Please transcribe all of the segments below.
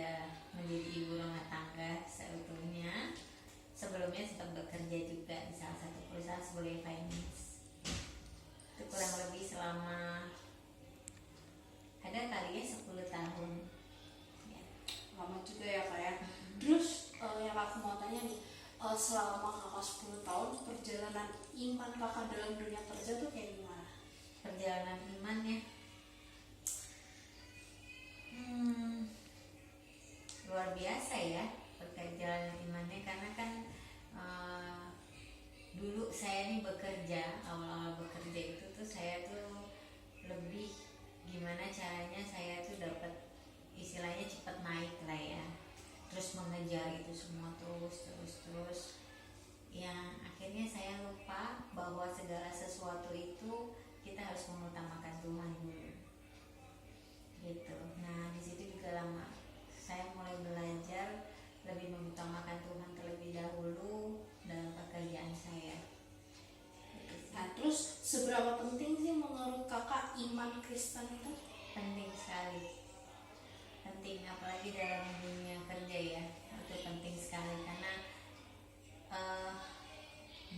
sudah menjadi ibu rumah tangga seutuhnya. Sebelumnya sempat bekerja juga di salah satu perusahaan sebagai finance. Itu kurang lebih selama ada kalinya 10 tahun. Ya. Lama juga ya Kak ya. Terus yang aku mau tanya nih, selama Kakak 10 tahun perjalanan iman Kakak dalam dunia kerja tuh kayak gimana? Perjalanan imannya luar biasa ya perjalanan imannya, karena kan dulu saya nih bekerja, awal-awal bekerja itu tuh saya tuh lebih gimana caranya saya tuh dapat istilahnya cepat naik lah ya, terus mengejar itu semua terus yang akhirnya saya lupa bahwa segala sesuatu itu kita harus mengutamakan Tuhan dulu gitu. Nah di situ juga lama saya mulai belajar lebih mengutamakan Tuhan terlebih dahulu dalam pekerjaan saya gitu sih. Nah terus seberapa penting sih menurut Kakak iman Kristen itu? Penting sekali, penting apalagi dalam dunia kerja ya, itu penting sekali karena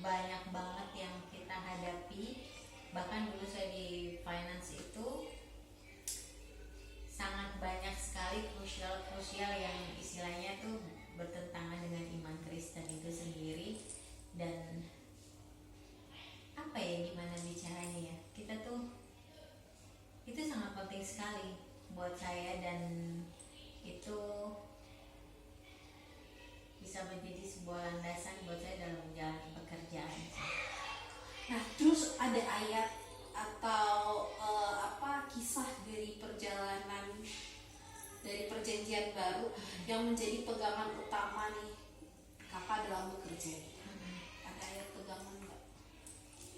banyak banget yang kita hadapi. Bahkan dulu saya di finance itu sangat banyak sekali krusial yang istilahnya tuh bertentangan dengan iman Kristen itu sendiri. Dan apa ya, gimana bicaranya ya, kita tuh itu sangat penting sekali buat saya, dan itu bisa menjadi sebuah landasan buat saya dalam menjalani pekerjaan. Nah terus ada ayat atau kisah dari perjalanan dari perjanjian baru yang menjadi pegangan utama nih Kakak dalam bekerja? Ada ayat pegangan nggak?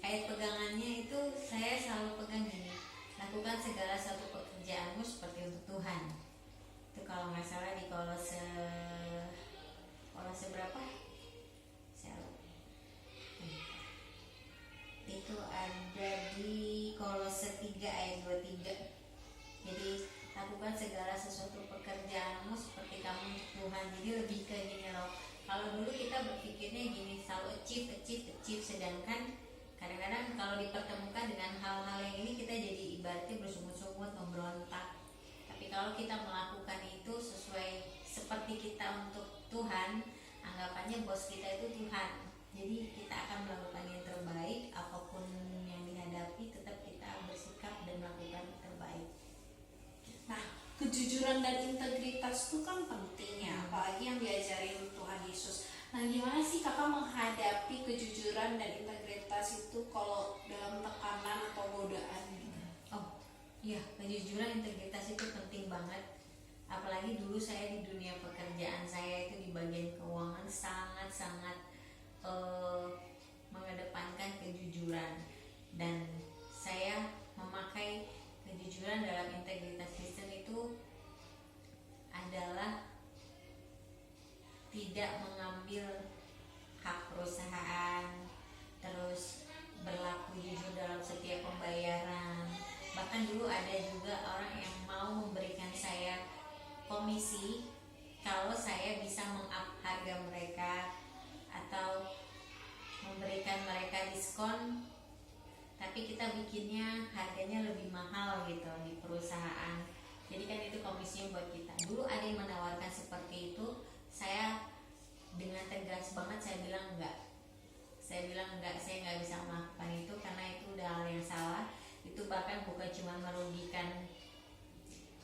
Ayat pegangannya itu saya selalu pegang gini, lakukan segala satu pekerjaanmu seperti untuk Tuhan. Itu kalau nggak salah di Kolose berapa? Saya lupa. Itu ada di Kolose 3 ayat 23. Jadi lakukan segala sesuatu pekerjaanmu seperti kamu untuk Tuhan. Jadi lebih ke gini loh. Kalau dulu kita berpikirnya gini, selalu achieve, sedangkan kadang-kadang kalau dipertemukan dengan hal-hal yang ini kita jadi ibaratnya bersungut-sungut, memberontak. Tapi kalau kita melakukan itu sesuai seperti kita untuk Tuhan, anggapannya bos kita itu Tuhan. Jadi kita akan melakukan yang terbaik, apapun yang dihadapi tetap kita bersikap dan melakukan yang terbaik. Nah kejujuran dan integritas itu kan penting ya, apalagi yang diajarin Tuhan Yesus. Nah gimana sih Kakak menghadapi kejujuran dan integritas itu kalau dalam tekanan atau godaan gitu? Oh iya, kejujuran integritas itu penting banget. Apalagi dulu saya di dunia pekerjaan saya itu di bagian keuangan sangat-sangat mengedepankan kejujuran, dan saya memakai kejujuran dalam integritas Kristen itu adalah tidak mengambil hak perusahaan, terus berlaku jujur dalam setiap pembayaran. Bahkan dulu ada juga orang yang mau memberikan saya komisi kalau saya bisa meng-up harga mereka atau memberikan mereka diskon, tapi kita bikinnya harganya lebih mahal gitu di perusahaan. Jadi kan itu komisinya buat kita. Dulu ada yang menawarkan seperti itu, saya dengan tegas banget saya bilang enggak. Saya nggak bisa melakukan itu karena itu udah hal yang salah. Itu bahkan bukan cuma merugikan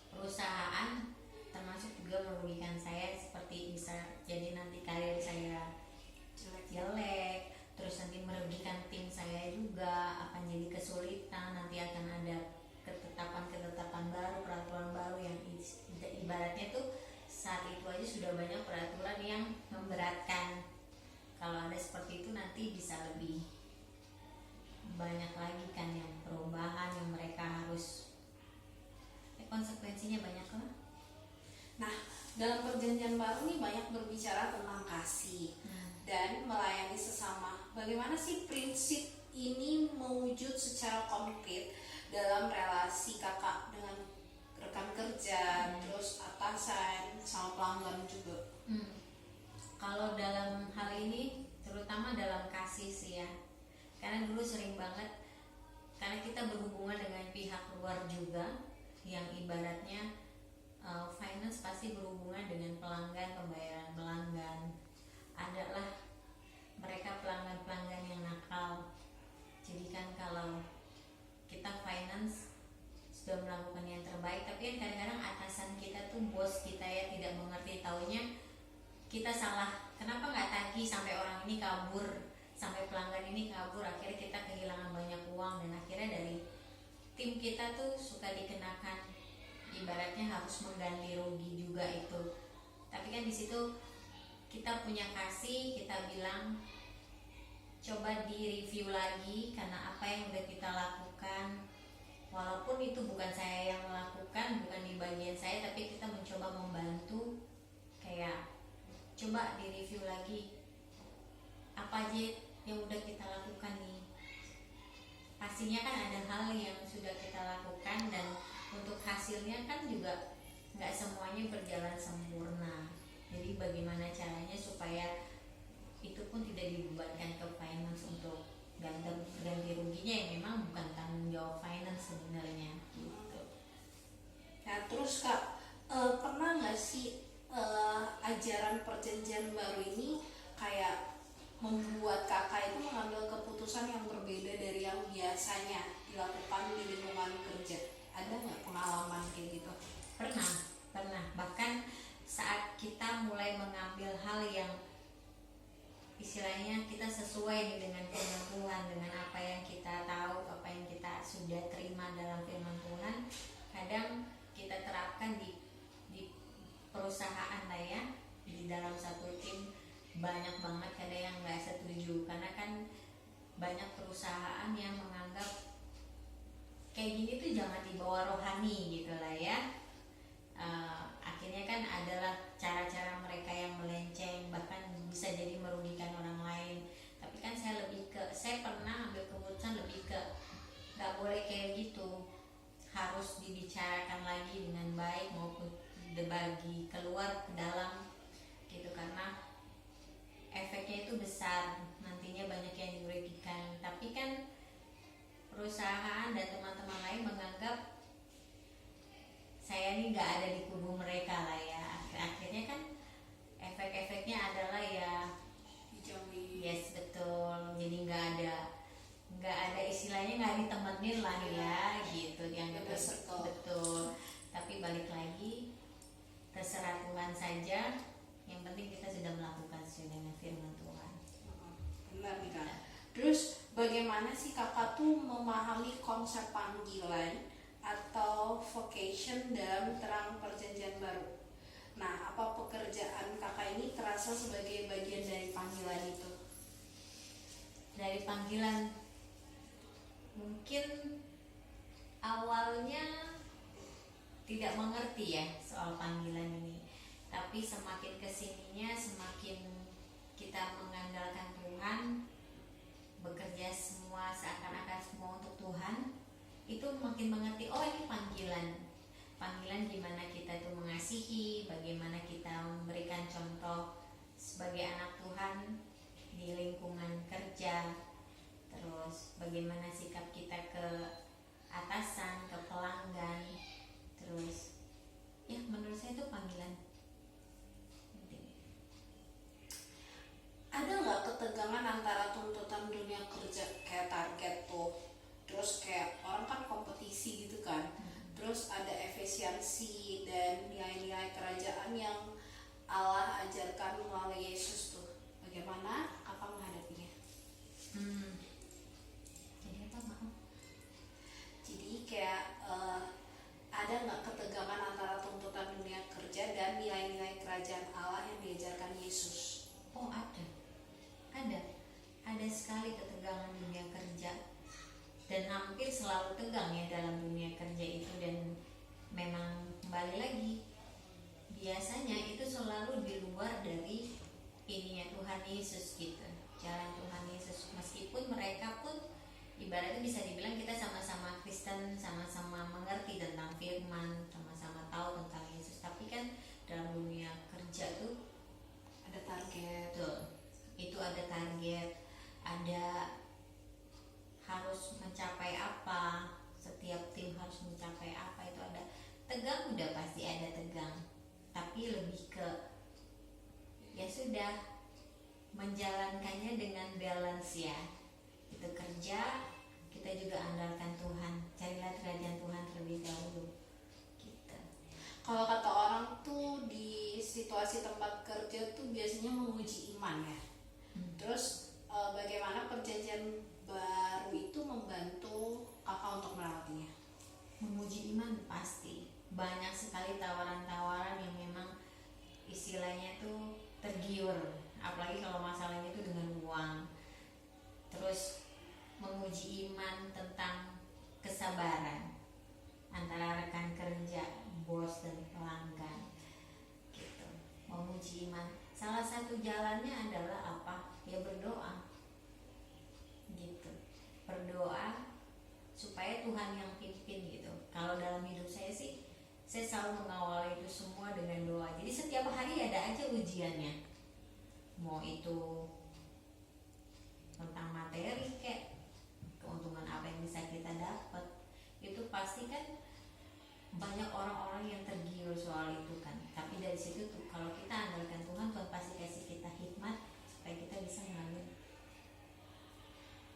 perusahaan, termasuk juga merugikan saya, seperti bisa jadi nanti karir saya jelek, terus nanti merugikan tim saya juga, akan jadi kesulitan, nanti akan ada ketetapan baru, peraturan baru yang ibaratnya tuh saat itu aja sudah banyak peraturan yang memberatkan. Kalau ada seperti itu nanti bisa lebih banyak lagi kan yang perubahan yang mereka harus konsekuensinya banyak lah. Nah dalam perjanjian baru nih banyak berbicara tentang kasih dan melayani sesama. Bagaimana sih prinsip ini mewujud secara konkret dalam relasi Kakak dengan rekan kerja, terus atasan, sama pelanggan juga. Kalau dalam hal ini terutama dalam kasih sih ya, karena dulu sering banget, karena kita berhubungan dengan pihak luar juga yang ibaratnya finance pasti berhubungan dengan pelanggan, pembayaran pelanggan. Adalah mereka pelanggan-pelanggan yang nakal. Jadi kan kalau kita finance sudah melakukan yang terbaik, tapi kan kadang-kadang atasan kita tuh, bos kita ya, tidak mengerti, taunya kita salah, kenapa nggak tagih sampai orang ini kabur, sampai pelanggan ini kabur, akhirnya kita kehilangan banyak uang, dan akhirnya dari tim kita tuh suka dikenakan ibaratnya harus mengganti rugi juga itu. Tapi kan di situ kita punya kasih, kita bilang coba di review lagi, karena apa yang udah kita lakukan, walaupun itu bukan saya yang melakukan, bukan di bagian saya, tapi kita mencoba membantu. Kayak coba di review lagi apa aja yang udah kita lakukan nih. Pastinya kan ada hal yang sudah kita lakukan, dan untuk hasilnya kan juga nggak semuanya berjalan sempurna. Jadi bagaimana caranya supaya itu pun tidak dibebankan ke finance untuk ganti ruginya, yang memang bukan tanggung jawab finance sebenarnya gitu. Nah terus Kak, pernah nggak sih ajaran perjanjian baru ini kayak membuat kakak itu mengambil keputusan yang berbeda dari yang biasanya dilakukan di lingkungan kerja? Ada nggak pengalaman kayak gitu? Pernah. Bahkan saat kita mulai mengambil hal yang istilahnya kita sesuai nih dengan firman Tuhan, dengan apa yang kita tahu, apa yang kita sudah terima dalam firman Tuhan, kadang kita terapkan di perusahaan lah ya, di dalam satu tim. Banyak banget ada yang nggak setuju, karena kan banyak perusahaan yang menganggap kayak gini tuh jangan dibawa rohani gitu lah ya. Akhirnya kan adalah cara-cara mereka yang melenceng, bahkan bisa jadi merugikan orang lain. Tapi kan saya pernah ambil keputusan lebih ke nggak boleh kayak gitu, harus dibicarakan lagi dengan baik maupun dibagi keluar ke dalam gitu, karena efeknya itu besar, nantinya banyak yang dirugikan. Tapi kan perusahaan dan teman-teman lain menganggap saya ini nggak ada di kubu mereka lah ya. Akhirnya kan efek-efeknya adalah ya Dijauhi. yes, betul. Jadi nggak ada istilahnya, nggak ditemenin lah ya gitu, yang Beda circle. betul. Tapi balik lagi, terserah Tuhan saja, yang penting kita sudah melakukan sesuai dengan firman Tuhan. Benar nih Kak. Terus bagaimana sih kakak tuh memahami konsep panggilan atau vocation dalam terang perjanjian baru? Nah, apa pekerjaan kakak ini terasa sebagai bagian dari panggilan itu? Dari panggilan, mungkin awalnya tidak mengerti ya soal panggilan ini, tapi semakin kesininya, semakin kita mengandalkan Tuhan, bekerja semua seakan-akan semua untuk Tuhan, itu makin mengerti, oh ini panggilan gimana kita itu mengasihi, bagaimana kita memberikan contoh sebagai anak Tuhan di lingkungan kerja, terus bagaimana sikap kita ke atasan, ke pelanggan, terus ya menurut saya itu panggilan. Ada nggak ketegangan antara tuntutan dunia kerja kayak target tuh, terus kayak orang kan kompetisi gitu kan, terus ada efisiensi dan nilai-nilai kerajaan yang Allah ajarkan melalui Yesus tuh, bagaimana kakak menghadapinya? Jadi apa, maaf? Jadi kayak ada nggak ketegangan antara tuntutan dunia kerja dan nilai-nilai kerajaan Allah yang diajarkan Yesus? Oh ada sekali ketegangan dunia kerja, dan hampir selalu tegang ya dalam dunia kerja itu. Dan memang kembali lagi, biasanya itu selalu di luar dari ininya Tuhan Yesus gitu, jalan Tuhan Yesus. Meskipun mereka pun ibaratnya bisa dibilang kita sama-sama Kristen, sama-sama mengerti tentang firman, sama-sama tahu tentang Yesus, tapi kan dalam dunia kerja tuh Ada target. betul, itu ada target, ada harus mencapai apa, setiap tim harus mencapai apa, itu ada tegang, udah pasti ada tegang, tapi lebih ke ya sudah menjalankannya dengan balance ya. Itu kerja, kita juga andalkan Tuhan, carilah kerajaan Tuhan terlebih dahulu gitu. Kalau kata orang tuh di situasi tempat kerja tuh biasanya menguji iman ya. Terus bagaimana perjanjian baru itu membantu kakak untuk melewatinya? Menguji iman pasti banyak sekali tawaran-tawaran yang memang istilahnya tuh tergiur, apalagi kalau masalahnya itu dengan uang. Terus menguji iman tentang kesabaran antara rekan kerja, bos dan pelanggan gitu. Menguji iman, salah satu jalannya adalah apa? Ya berdoa gitu, berdoa supaya Tuhan yang pimpin gitu. Kalau dalam hidup saya sih, saya selalu mengawali itu semua dengan doa. Jadi setiap hari ada aja ujiannya, mau itu tentang materi kayak keuntungan apa yang bisa kita dapat, itu pasti kan banyak orang-orang yang tergiur soal itu kan. Tapi dari situ tuh kalau kita andalkan Tuhan, Tuhan pasti kasih kita hikmat supaya kita bisa mengambil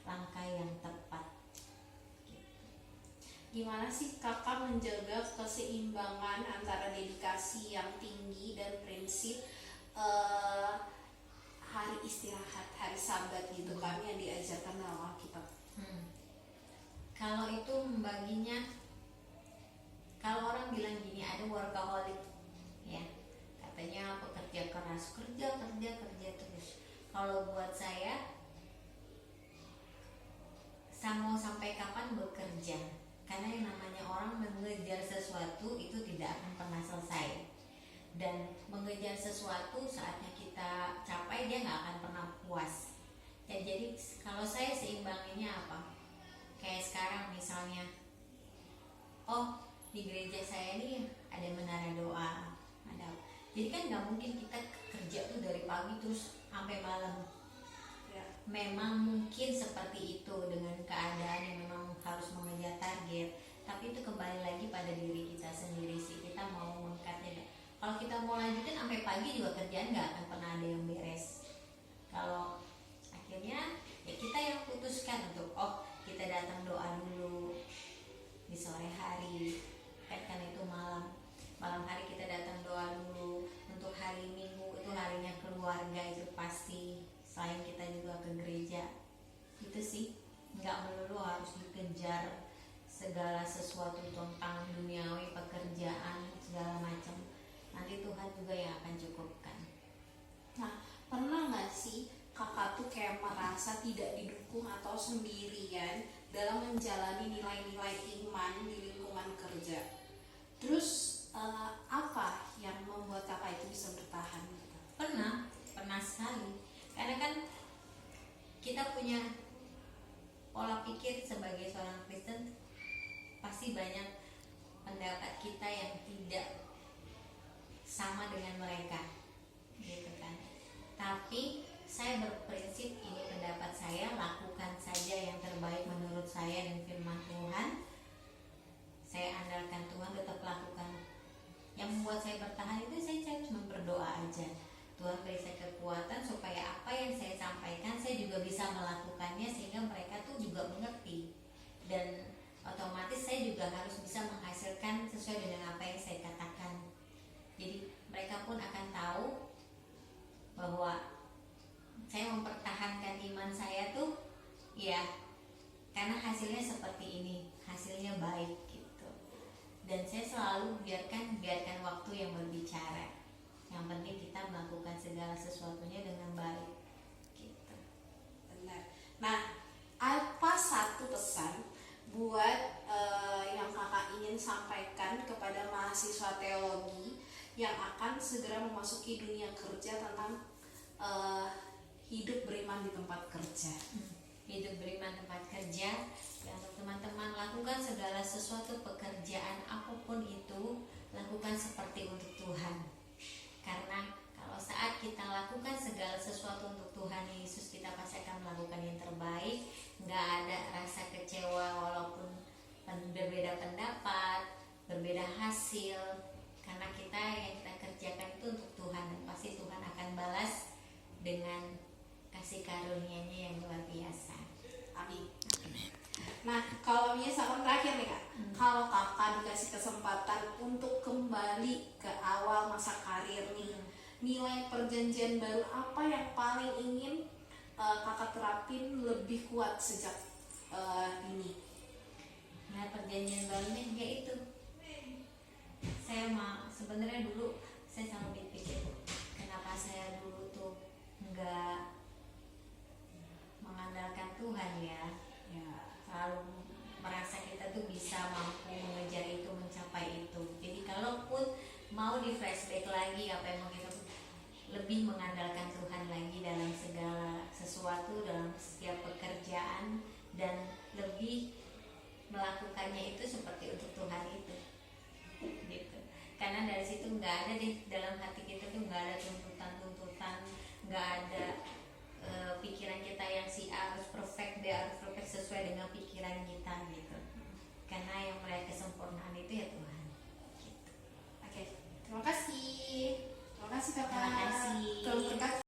langkah yang tepat gitu. Gimana sih kakak menjaga keseimbangan antara dedikasi yang tinggi dan prinsip hari istirahat, hari sabat gitu kan yang diajarkan dalam Alkitab? Kalau itu membaginya, kalau orang bilang gini, ada workaholic ya, katanya pekerja keras, kerja terus. Kalau buat saya, mau sampai kapan bekerja, karena yang namanya orang mengejar sesuatu itu tidak akan pernah selesai, dan mengejar sesuatu saatnya kita capai dia nggak akan pernah puas ya. Jadi kalau saya seimbanginya apa, kayak sekarang misalnya, oh di gereja saya ini ada menara doa, ada, jadi kan nggak mungkin kita kerja tuh dari pagi terus sampai malam. Memang mungkin seperti itu dengan keadaan yang memang harus mengejar target, tapi itu kembali lagi pada diri kita sendiri sih, kita mau mengangkatnya. Kalau kita mau lanjutin sampai pagi juga kerjaan nggak akan pernah ada yang beres. Kalau akhirnya ya kita yang putuskan untuk kita datang doa dulu di sore hari, kan itu malam hari kita datang doa dulu. Untuk hari Minggu itu harinya keluarga, itu pasti selain kita juga ke gereja. Itu sih, nggak melulu harus dikejar segala sesuatu tentang duniawi, pekerjaan segala macam. Nanti Tuhan juga yang akan cukupkan. Nah, pernah nggak sih kakak tuh kayak merasa tidak didukung atau sendirian dalam menjalani nilai-nilai iman di lingkungan kerja? Terus apa yang membuat kakak itu bisa bertahan gitu? Pernah sekali. Karena kan kita punya pola pikir sebagai seorang Kristen, pasti banyak pendapat kita yang tidak sama dengan mereka gitu kan. Tapi saya berprinsip, ini pendapat saya, lakukan saja yang terbaik menurut saya dan firman Tuhan. Saya andalkan Tuhan, tetap lakukan. Yang membuat saya bertahan itu saya cuma berdoa aja, Tuhan beri saya kekuatan supaya apa yang saya sampaikan saya juga bisa melakukannya, sehingga mereka tuh juga mengerti, dan otomatis saya juga harus bisa menghasilkan sesuai dengan apa yang saya katakan. Jadi mereka pun akan tahu bahwa saya mempertahankan iman saya tuh ya karena hasilnya seperti ini, hasilnya baik gitu. Dan saya selalu biarkan waktu yang berbicara. Yang penting kita melakukan segala sesuatunya dengan baik gitu. Benar. Nah, apa satu pesan buat yang kakak ingin sampaikan kepada mahasiswa teologi yang akan segera memasuki dunia kerja tentang hidup beriman di tempat kerja? Hidup beriman tempat kerja, ya untuk teman-teman, lakukan segala sesuatu pekerjaan apapun itu, lakukan seperti untuk Tuhan. Nah, kalau misalkan terakhir nih kak, kalau kakak dikasih kesempatan untuk kembali ke awal masa karir nih, nilai perjanjian baru apa yang paling ingin kakak terapin lebih kuat sejak ini? Nah, perjanjian barunya yaitu saya sebenarnya dulu saya selalu berpikir kenapa saya dulu tuh nggak mengandalkan Tuhan ya, selalu merasa kita tuh bisa mampu mengejar itu, mencapai itu. Jadi kalaupun mau di flashback lagi apa yang mau kita lebih mengandalkan Tuhan lagi dalam segala sesuatu, dalam setiap pekerjaan, dan lebih melakukannya itu seperti untuk Tuhan itu gitu. Karena dari situ nggak ada di dalam hati kita tuh nggak ada tuntutan, nggak ada pikiran kita yang si A harus perfect, B harus perfect sesuai dengan pikiran kita gitu. Karena yang melihat kesempurnaan itu ya Tuhan gitu. Oke, terima kasih kakak. Terima kasih. Terima kasih.